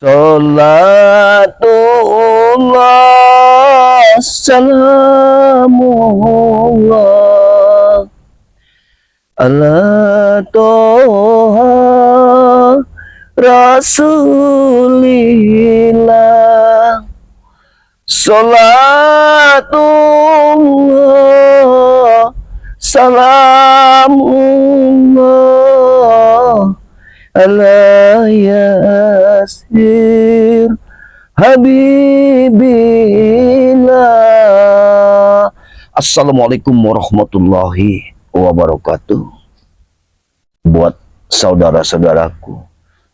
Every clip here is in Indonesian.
Salatullah salamullah ala toha rasulillah. Salatullah salamullah ala yasir habibillah. Assalamualaikum warahmatullahi wabarakatuh. Buat saudara-saudaraku,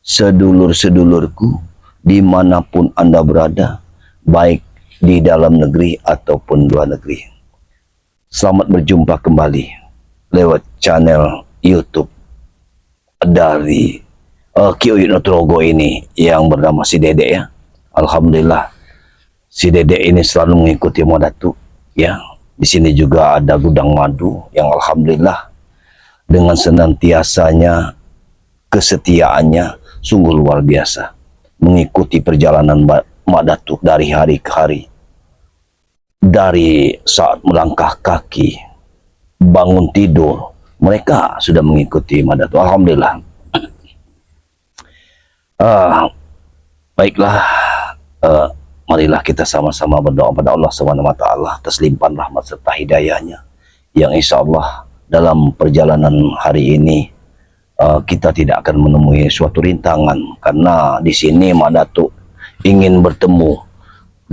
sedulur-sedulurku, dimanapun Anda berada, baik di dalam negeri ataupun luar negeri, selamat berjumpa kembali lewat channel YouTube dari Kiai Nutrogo ini yang bernama si Dede ya. Alhamdulillah si Dede ini selalu mengikuti Madatu ya. Di sini juga ada gudang madu yang alhamdulillah dengan senantiasanya kesetiaannya sungguh luar biasa, mengikuti perjalanan Madatu dari hari ke hari, dari saat melangkah kaki, bangun tidur, mereka sudah mengikuti Madatu. Alhamdulillah. Baiklah, marilah kita sama-sama berdoa pada Allah SWT atas limpahan rahmat serta hidayahnya, yang insya Allah dalam perjalanan hari ini kita tidak akan menemui suatu rintangan, karena di sini Madatu ingin bertemu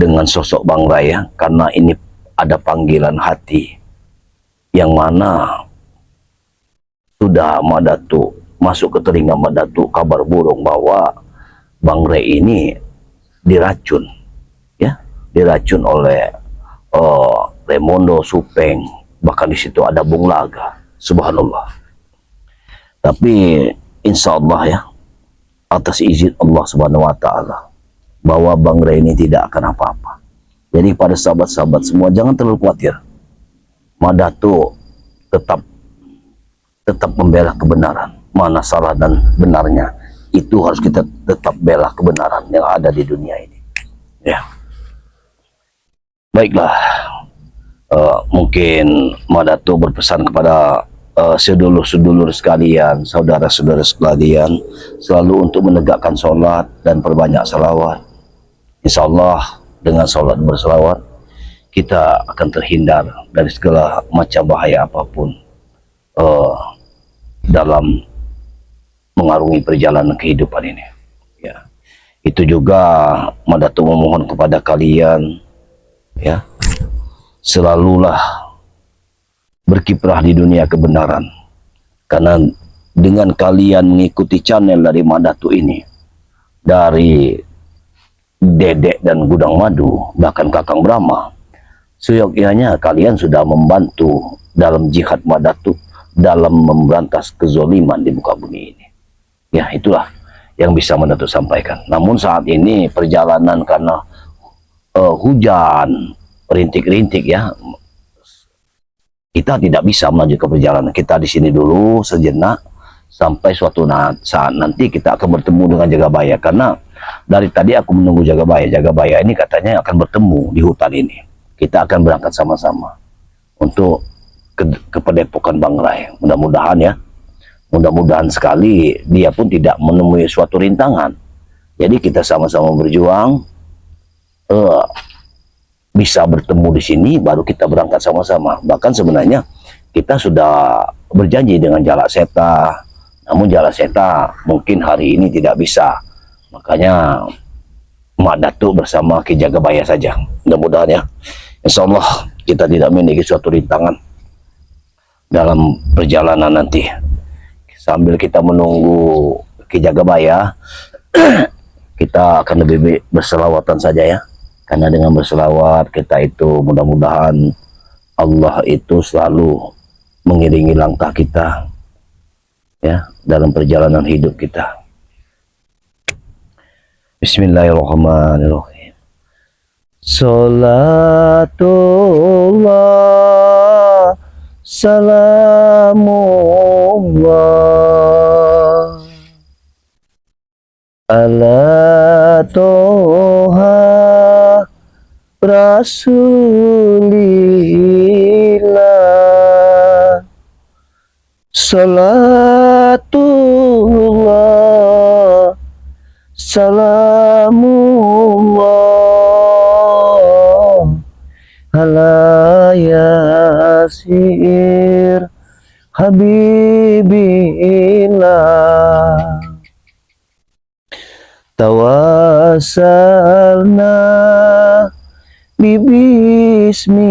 dengan sosok Bang Raya, karena ini ada panggilan hati yang mana sudah Madatu masuk ke telinga Madatu kabar burung bahwa Bang Ray ini diracun ya, diracun oleh Raimondo Supeng, bahkan di situ ada Bung Laga, subhanallah. Tapi insya Allah ya, atas izin Allah Subhanahu wa Ta'ala, bahwa Bang Ray ini tidak akan apa-apa. Jadi pada sahabat-sahabat semua jangan terlalu khawatir. Madatu tetap membela kebenaran. Mana salah dan benarnya, itu harus kita tetap bela kebenaran yang ada di dunia ini ya. Baiklah, mungkin Madatu berpesan kepada sedulur-sedulur sekalian, saudara-saudara sekalian, selalu untuk menegakkan sholat dan perbanyak salawat. Insya Allah dengan sholat bersalawat kita akan terhindar dari segala macam bahaya apapun dalam mengarungi perjalanan kehidupan ini ya. Itu juga Madatu memohon kepada kalian ya, selalulah berkiprah di dunia kebenaran, karena dengan kalian mengikuti channel dari Madatu ini, dari Dedek dan Gudang Madu, bahkan Kakang Brahma, seyogyanya kalian sudah membantu dalam jihad Madatu dalam memberantas kezoliman di muka bumi ini ya. Itulah yang bisa Madatu sampaikan. Namun saat ini perjalanan karena hujan rintik-rintik ya, kita tidak bisa melanjutkan perjalanan. Kita di sini dulu sejenak sampai suatu saat nanti kita akan bertemu dengan Jagabaya, karena dari tadi aku menunggu Jagabaya. Jagabaya ini katanya akan bertemu di hutan ini. Kita akan berangkat sama-sama untuk ke Padepokan Bang Ray. Mudah-mudahan ya, mudah-mudahan sekali dia pun tidak menemui suatu rintangan. Jadi kita sama-sama berjuang, bisa bertemu di sini, baru kita berangkat sama-sama. Bahkan sebenarnya kita sudah berjanji dengan Jalak Seta, namun Jalak Seta mungkin hari ini tidak bisa. Makanya Madatu bersama Ki Jagabaya saja. Mudah-mudahan ya, insya Allah kita tidak memiliki suatu rintangan dalam perjalanan nanti. Sambil kita menunggu Ki Jagabaya, kita akan lebih berselawatan saja ya. Karena dengan berselawat kita itu mudah-mudahan Allah itu selalu mengiringi langkah kita ya dalam perjalanan hidup kita. Bismillahirrahmanirrahim. Salatullah salamullah ala Toha Rasulillah, salatullah salamullah ala yasir habibillah. Tawassalna bismillah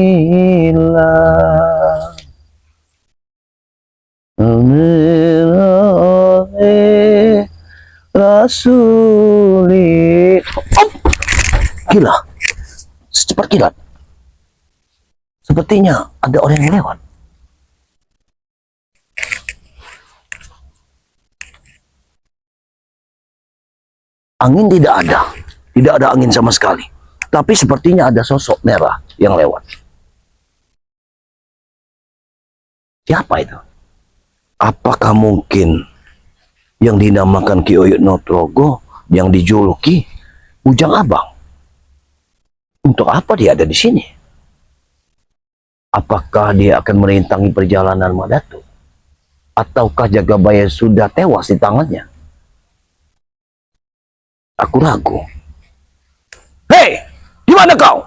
Rasuli. Oh, gila, secepat kilat. Sepertinya ada orang yang lewat. Angin tidak ada angin sama sekali. Tapi sepertinya ada sosok merah yang lewat. Siapa itu? Apakah mungkin yang dinamakan Ki Oyod Nugroho yang dijuluki Bujang Abang? Untuk apa dia ada di sini? Apakah dia akan merintangi perjalanan Madatu? Ataukah Jagabaya sudah tewas di tangannya? Aku ragu. Hei, di mana kau?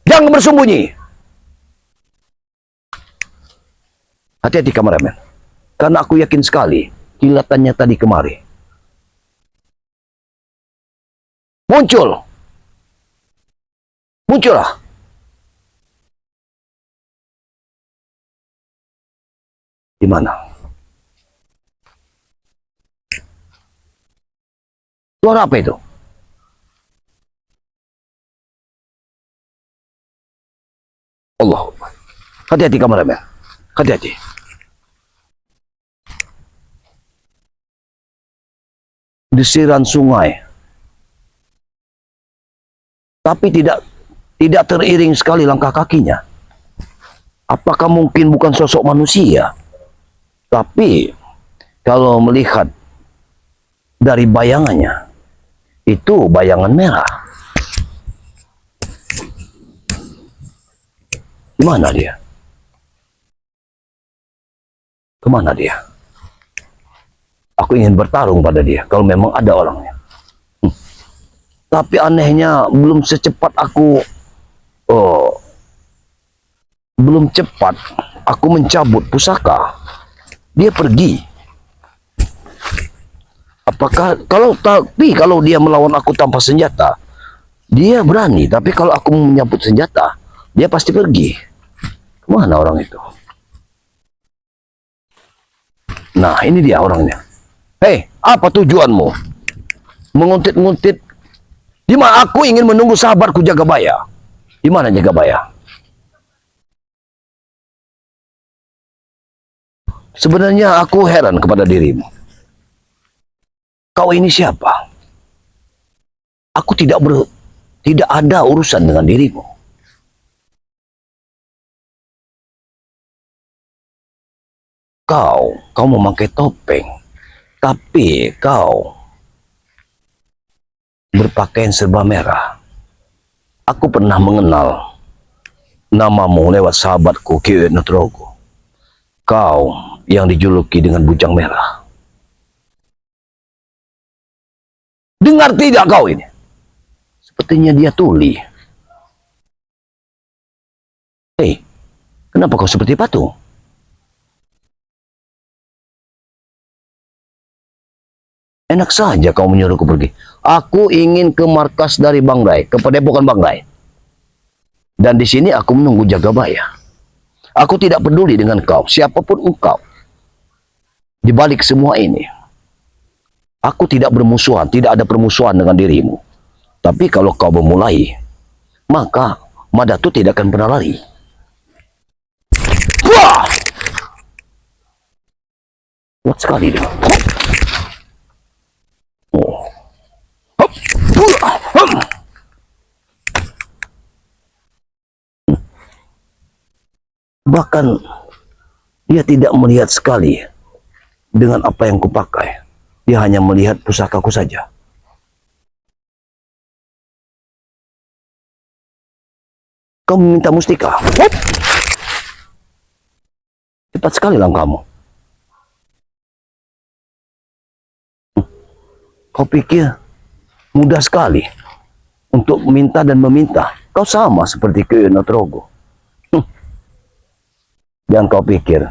Jangan bersembunyi. Hati-hati kameramen, karena aku yakin sekali kilatannya tadi kemari. Muncullah. Di mana? Suara apa itu? Allah. Hati-hati kameramen. Hati-hati. Desiran sungai. Tapi tidak teriring sekali langkah kakinya. Apakah mungkin bukan sosok manusia? Tapi kalau melihat dari bayangannya, itu bayangan merah. Di mana dia? Kemana dia? Aku ingin bertarung pada dia kalau memang ada orangnya. Tapi anehnya belum secepat aku belum cepat aku mencabut pusaka, dia pergi. Apakah kalau dia melawan aku tanpa senjata, dia berani. Tapi kalau aku menyabut senjata, dia pasti pergi. Kemana orang itu? Nah, ini dia orangnya. Hei, apa tujuanmu? Menguntit-nguntit. Di mana aku ingin menunggu sahabatku Jagabaya? Di mana Jagabaya? Sebenarnya aku heran kepada dirimu. Kau ini siapa? Aku tidak ada urusan dengan dirimu. Kau memakai topeng, tapi kau berpakaian serba merah. Aku pernah mengenal namamu lewat sahabatku Ki Oyod Nugroho. Kau yang dijuluki dengan Bujang Merah. Dengar tidak kau ini? Sepertinya dia tuli. Hei, kenapa kau seperti patung? Enak saja kau menyuruhku pergi. Aku ingin ke markas dari Bang Rai, ke padepokan Bang Rai. Dan di sini aku menunggu Jagabaya. Aku tidak peduli dengan kau, siapapun engkau. Di balik semua ini, aku tidak bermusuhan, tidak ada permusuhan dengan dirimu. Tapi kalau kau memulai, maka Madatu tidak akan pernah lari. Wah! Kuat sekali dia. Bahkan dia tidak melihat sekali dengan apa yang kupakai. Dia hanya melihat pusakaku saja. Kau meminta mustika. Hop! Cepat sekali langkahmu. Kau pikir mudah sekali untuk meminta dan meminta? Kau sama seperti Kiai Trogo. Jangan kau pikir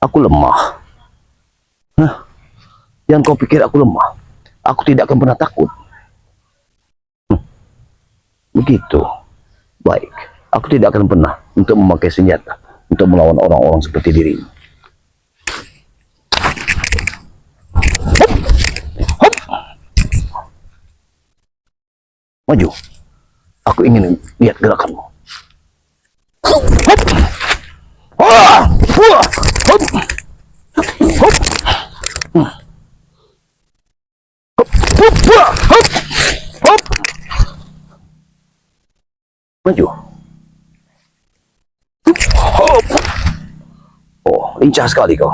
aku lemah. Jangan kau pikir aku lemah. Aku tidak akan pernah takut. Begitu. Baik. Aku tidak akan pernah untuk memakai senjata untuk melawan orang-orang seperti dirimu. Hop! Maju. Aku ingin lihat gerakanmu. Hop! Hop! Hop! Hop! Hop! Hop! Maju. Hop! Oh, lincah sekali kau.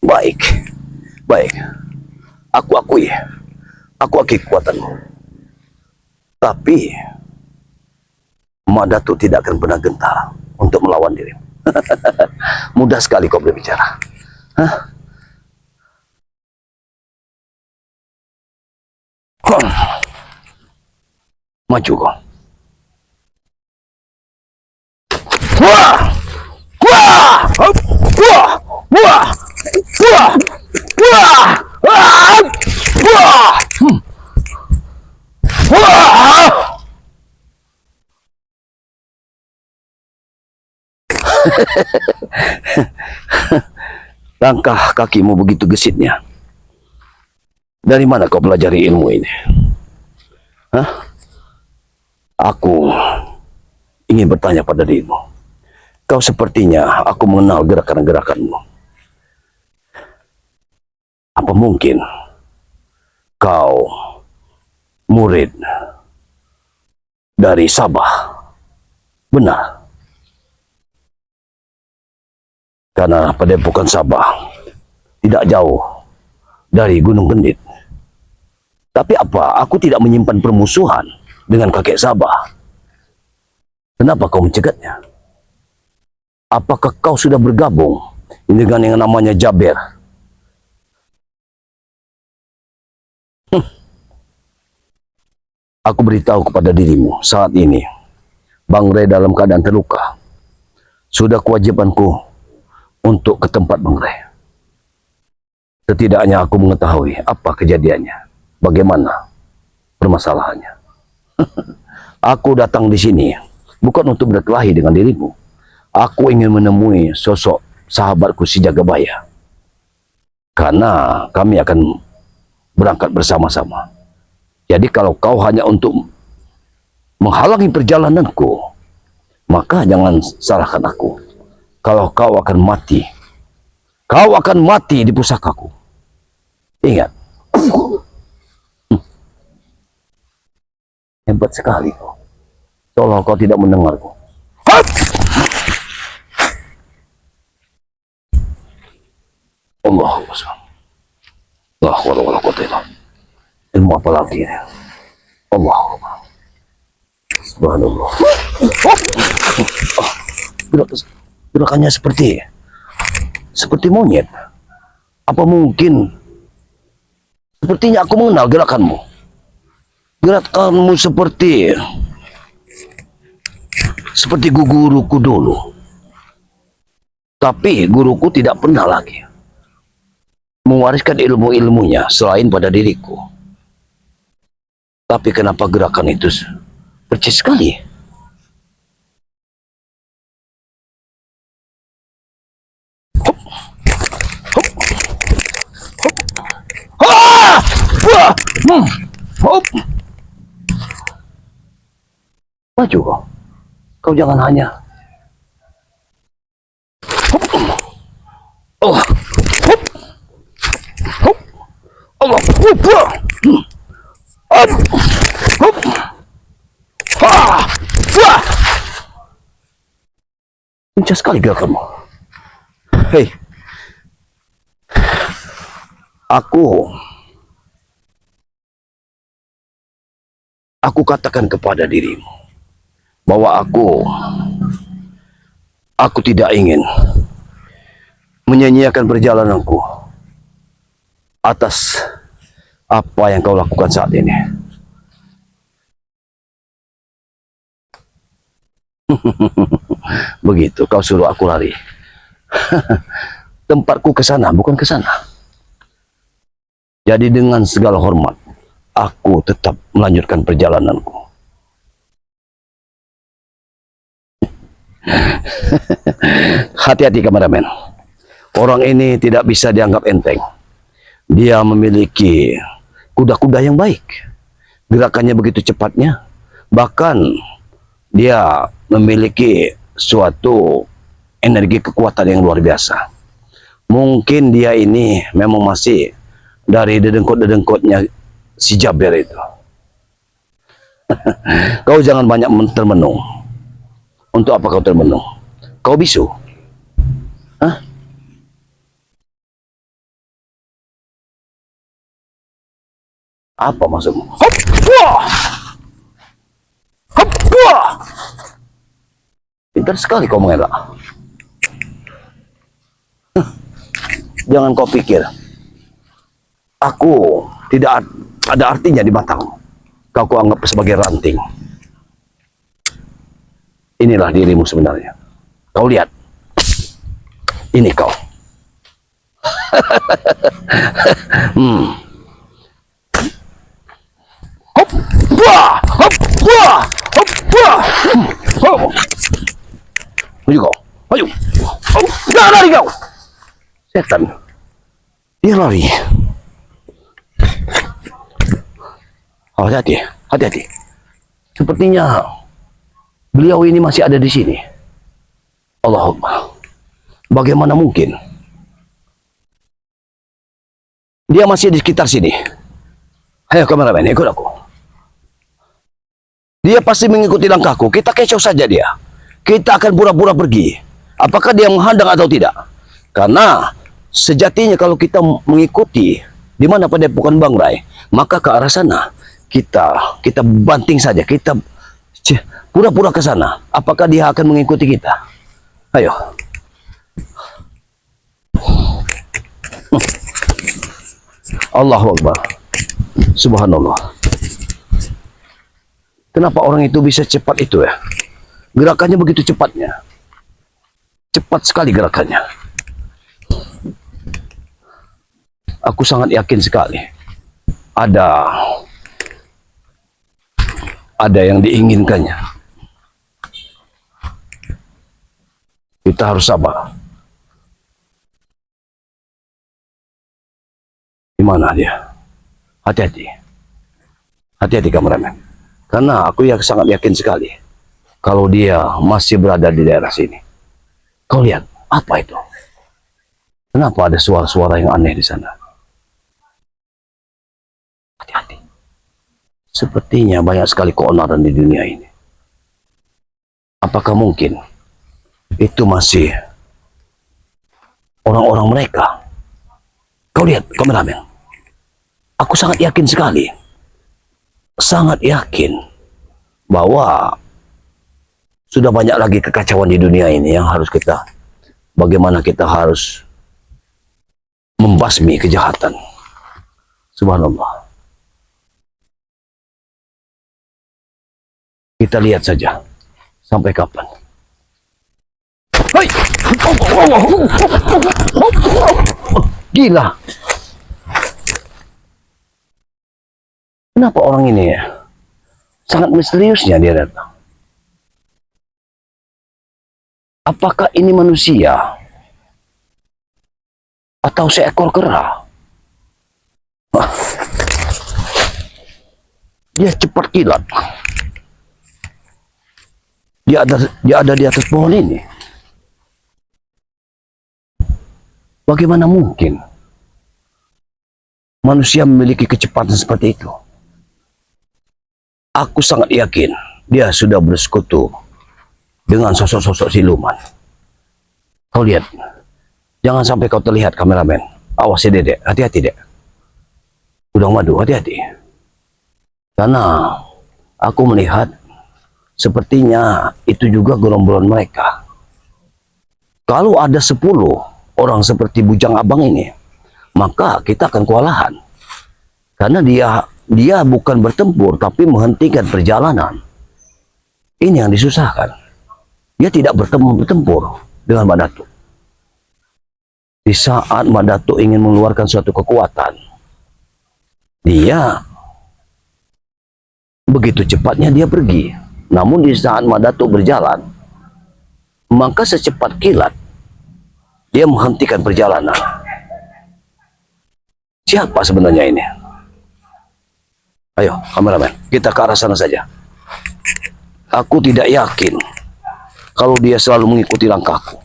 Baik, baik. Aku akui kekuatanmu. Tapi Mak Datuk tidak akan pernah gentar untuk melawan dirimu. Mudah sekali kau berbicara. Hah? Maju kau. Wah! Wah! Wah! Wah! Wah! Wah! Wah! Wah! Wah! Langkah kakimu begitu gesitnya. Dari mana kau pelajari ilmu ini? Hah? Aku ingin bertanya pada dirimu. Kau sepertinya aku mengenal gerakan-gerakanmu. Apa mungkin kau murid dari Sabah? Benar. Karena padepokan Sabah tidak jauh dari Gunung Gendit. Tapi apa? Aku tidak menyimpan permusuhan dengan kakek Sabah. Kenapa kau mencegatnya? Apakah kau sudah bergabung dengan yang namanya Jaber? Aku beritahu kepada dirimu saat ini, Bang Rey dalam keadaan terluka. Sudah kewajibanku untuk ke tempat Bang Rey. Setidaknya aku mengetahui apa kejadiannya, bagaimana permasalahannya. Aku datang di sini bukan untuk berkelahi dengan dirimu. Aku ingin menemui sosok sahabatku si Jagabaya. Karena kami akan berangkat bersama-sama. Jadi kalau kau hanya untuk menghalangi perjalananku, maka jangan salahkan aku. Kalau kau akan mati di pusakaku. Ingat. Hebat sekali kau. Seolah kau tidak mendengarku. Allahu Akbar. La haula wala quwwata illa billah. Ilmu apa lagi ini? Allahu Akbar. Subhanallah. Gerakannya seperti monyet. Apa mungkin? Sepertinya aku mengenal gerakanmu. Gerakanmu seperti guruku dulu. Tapi guruku tidak pernah lagi mewariskan ilmu-ilmunya selain pada diriku. Tapi kenapa gerakan itu percis sekali? Hop. Hop. Hop. Ah! Wah! Hop. Maju kau. Kau jangan hanya. Hop. Oh. Hop. Hop. Allah. Hop. Hop. Hop. Ah! Wah! Lincah sekali gerakanmu. Hei. Aku katakan kepada dirimu bahwa aku tidak ingin menyanyiakan perjalananku atas apa yang kau lakukan saat ini. Begitu kau suruh aku lari. Tempatku ke sana, bukan ke sana. Jadi dengan segala hormat, aku tetap melanjutkan perjalananku. Hati-hati kameramen. Orang ini tidak bisa dianggap enteng. Dia memiliki kuda-kuda yang baik. Gerakannya begitu cepatnya. Bahkan dia memiliki suatu energi kekuatan yang luar biasa. Mungkin dia ini memang masih dari dedengkot-dedengkotnya si Jaber itu. Kau jangan banyak termenung. Untuk apa kau termenung? Kau bisu? Hah? Apa maksudmu? Hop! Wah! Hop! Wah! Pintar sekali kau mengelak. Jangan kau pikir aku tidak ada artinya di matamu. Kau anggap sebagai ranting. Inilah dirimu sebenarnya. Kau lihat. Ini kau. Hop! Wah! Hop! Wah! Hop! Wah! Hop! Maju kau. Maju. Hop! Jangan lari kau. Setan. Dia lari. Hati-hati, hati-hati. Sepertinya beliau ini masih ada di sini. Allahumma. Bagaimana mungkin? Dia masih di sekitar sini. Ayo kameramen, ikut aku. Dia pasti mengikuti langkahku. Kita kecoh saja dia. Kita akan pura-pura pergi. Apakah dia menghadang atau tidak? Karena sejatinya kalau kita mengikuti di mana padepokan Bang Rai, maka ke arah sana kita banting saja, kita pura-pura ke sana. Apakah dia akan mengikuti kita? Ayo. Allahu Akbar. Subhanallah. Kenapa orang itu bisa cepat itu ya? Gerakannya begitu cepatnya. Cepat sekali gerakannya. Aku sangat yakin sekali ada yang diinginkannya. Kita harus sabar. Di mana dia? Hati-hati. Hati-hati kameramen. Karena aku sangat yakin sekali kalau dia masih berada di daerah sini. Kau lihat, apa itu? Kenapa ada suara-suara yang aneh di sana? Hati-hati. Sepertinya banyak sekali keonaran di dunia ini. Apakah mungkin itu masih orang-orang mereka? Kau lihat kameramen. Aku sangat yakin sekali. Sangat yakin bahwa sudah banyak lagi kekacauan di dunia ini yang harus bagaimana kita harus membasmi kejahatan. Subhanallah. Kita lihat saja sampai kapan. Hai! Gila. Kenapa orang ini ya? Sangat misteriusnya dia datang. Apakah ini manusia? Atau seekor kera? Dia cepat kilat. Dia ada di atas pohon ini. Bagaimana mungkin manusia memiliki kecepatan seperti itu? Aku sangat yakin dia sudah bersekutu dengan sosok-sosok siluman. Kau lihat, jangan sampai kau terlihat kameramen. Awas ya Dedek, hati-hati Dek. Udang madu, hati-hati. Karena aku melihat sepertinya itu juga gerombolan mereka. Kalau ada 10 orang seperti Bujang Abang ini, maka kita akan kewalahan. Karena dia bukan bertempur, tapi menghentikan perjalanan. Ini yang disusahkan. Dia tidak bertempur dengan Mbak Datuk. Di saat Mbak Datuk ingin mengeluarkan suatu kekuatan, dia begitu cepatnya dia pergi. Namun di saat Mbak Datuk berjalan, maka secepat kilat dia menghentikan perjalanan. Siapa sebenarnya ini? Ayo, kameramen, kita ke arah sana saja. Aku tidak yakin kalau dia selalu mengikuti langkahku.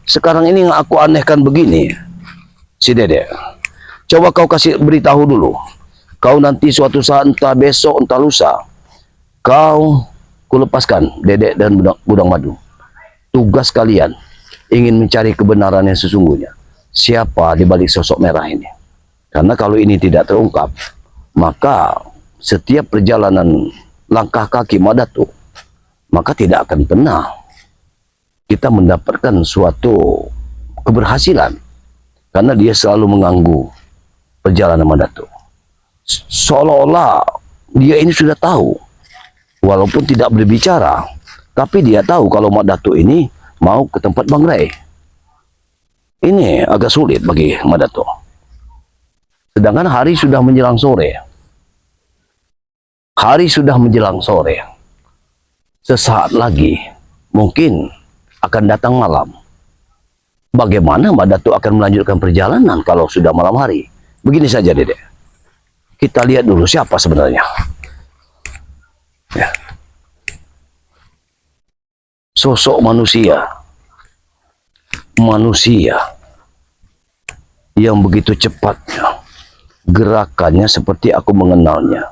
Sekarang ini yang aku anehkan begini, si Dedek. Coba kau kasih beritahu dulu. Kau nanti suatu saat, entah besok, entah lusa, kau kulepaskan Dedek dan Budang Madu. Tugas kalian ingin mencari kebenaran yang sesungguhnya. Siapa di balik sosok merah ini? Karena kalau ini tidak terungkap, maka setiap perjalanan langkah kaki Mbak Datuk, maka tidak akan pernah kita mendapatkan suatu keberhasilan. Karena dia selalu mengganggu perjalanan Mbak Datuk. Seolah-olah dia ini sudah tahu, walaupun tidak berbicara, tapi dia tahu kalau Mbak Datuk ini mau ke tempat Bang Ray. Ini agak sulit bagi Mbak Datuk. Sedangkan hari sudah menjelang sore. Hari sudah menjelang sore. Sesaat lagi mungkin akan datang malam. Bagaimana Mbak Datuk akan melanjutkan perjalanan kalau sudah malam hari? Begini saja, Dedek. Kita lihat dulu siapa sebenarnya. Ya. Sosok manusia. Manusia yang begitu cepatnya. Gerakannya seperti aku mengenalnya.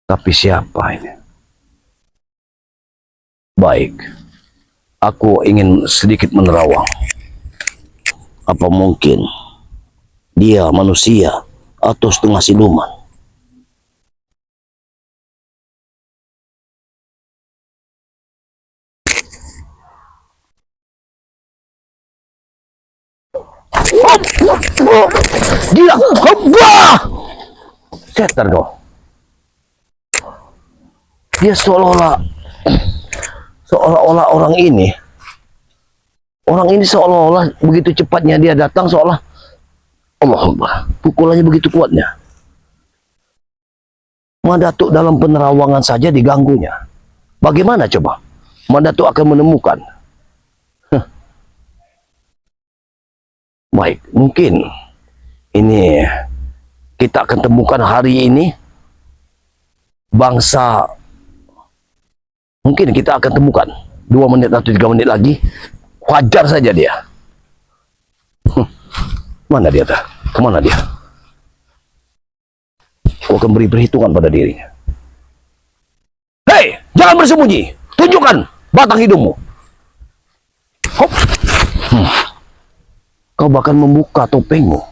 Tapi siapa ini? Baik, aku ingin sedikit menerawang. Apa mungkin dia manusia atau setengah siluman? Gila! Wah! Setan kau. Dia seolah-olah orang ini seolah-olah begitu cepatnya dia datang, seolah Allah, pukulannya begitu kuatnya. Mbak Datuk dalam penerawangan saja diganggunya. Bagaimana coba Mbak Datuk akan menemukan? Baik, mungkin ini kita akan temukan hari ini bangsa. Mungkin kita akan temukan 2 menit atau 3 menit lagi. Wajar saja dia. Mana dia? Kemana dia? Aku akan beri perhitungan pada dirinya. Hei, jangan bersembunyi. Tunjukkan batang hidungmu. Hop. Kau bahkan membuka topengmu.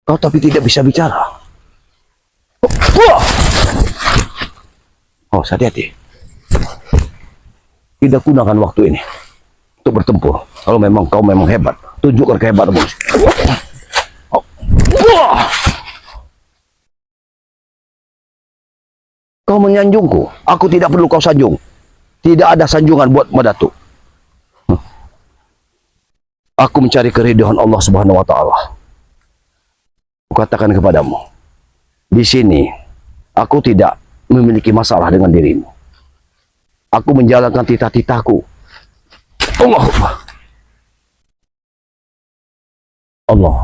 Kau tapi tidak bisa bicara. Wah. Oh, hati-hati. Tidak gunakan waktu ini untuk bertempur. Kalau memang kau memang hebat, tunjukkan kehebatanmu. Oh. Wah. Kau menyanjungku. Aku tidak perlu kau sanjung. Tidak ada sanjungan buat Mbak Datuk. Aku mencari keridhaan Allah Subhanahu wa taala. Kukatakan kepadamu, di sini aku tidak memiliki masalah dengan dirimu. Aku menjalankan titah-titahku. Allah. Allah.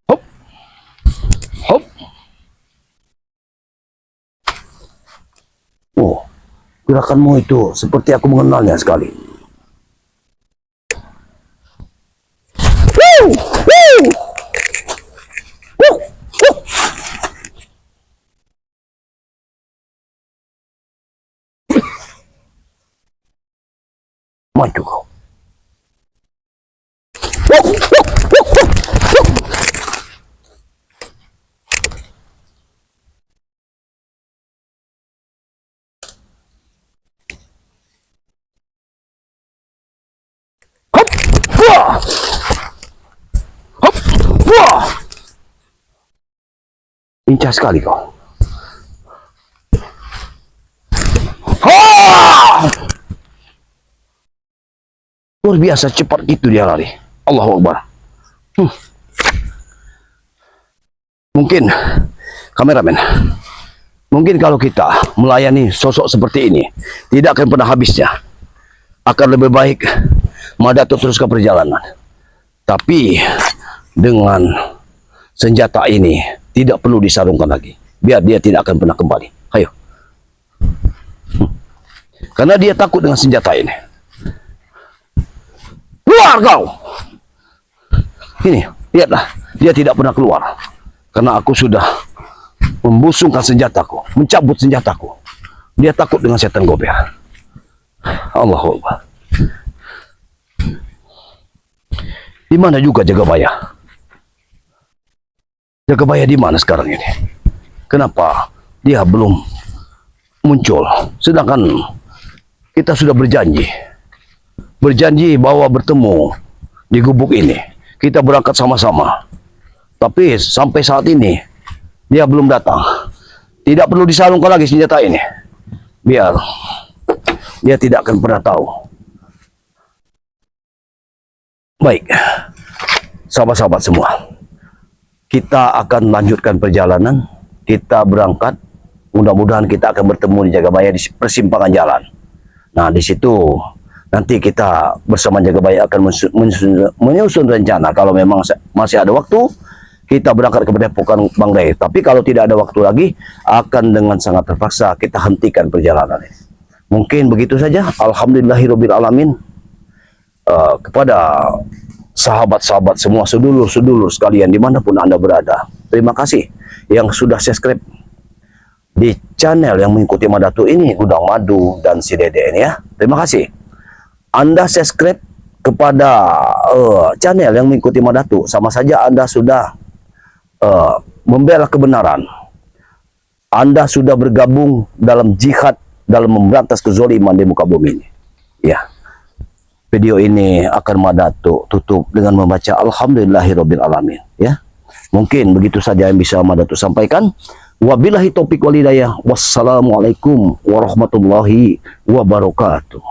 Hop. Hop. Oh, gerakanmu itu seperti aku mengenalnya sekali. Maju kau. Lincah sekali kau. Ha! Luar biasa cepat gitu dia lari. Allahu Akbar. Mungkin kameramen, mungkin kalau kita melayani sosok seperti ini tidak akan pernah habisnya. Akan lebih baik Madatuk teruskan perjalanan. Tapi dengan senjata ini tidak perlu disarungkan lagi. Biar dia tidak akan pernah kembali. Ayo. Karena dia takut dengan senjata ini. Keluar kau! Ini, lihatlah. Dia tidak pernah keluar. Karena aku sudah membusungkan senjataku, mencabut senjataku. Dia takut dengan setan gober. Allahu Akbar. Di mana juga Jagabaya? Jagabaya di mana sekarang ini? Kenapa dia belum muncul? Sedangkan kita sudah berjanji bahwa bertemu di gubuk ini. Kita berangkat sama-sama. Tapi sampai saat ini dia belum datang. Tidak perlu disalungkan lagi senjata ini. Biar dia tidak akan pernah tahu. Baik, sahabat-sahabat semua. Kita akan lanjutkan perjalanan. Kita berangkat. Mudah-mudahan kita akan bertemu di Jagabaya di persimpangan jalan. Nah, di situ nanti kita bersama Jagabaya akan menyusun rencana. Kalau memang masih ada waktu, kita berangkat ke Padepokan Bang Rey. Tapi kalau tidak ada waktu lagi, akan dengan sangat terpaksa kita hentikan perjalanan ini. Mungkin begitu saja. Alhamdulillahirabbil alamin. Kepada sahabat-sahabat semua, sedulur-sedulur sekalian dimanapun Anda berada, terima kasih yang sudah subscribe di channel yang mengikuti Madatuk ini, Gudang Madu dan si Dede ini ya. Terima kasih. Anda subscribe kepada channel yang mengikuti Madatuk, sama saja Anda sudah membela kebenaran. Anda sudah bergabung dalam jihad dalam memberantas kezaliman di muka bumi ini. Ya. Video ini akan Madatuk tutup dengan membaca Alhamdulillahirabbil alamin ya. Mungkin begitu saja yang bisa Madatuk sampaikan. Wabillahi taufik wal hidayah. Wassalamualaikum warahmatullahi wabarakatuh.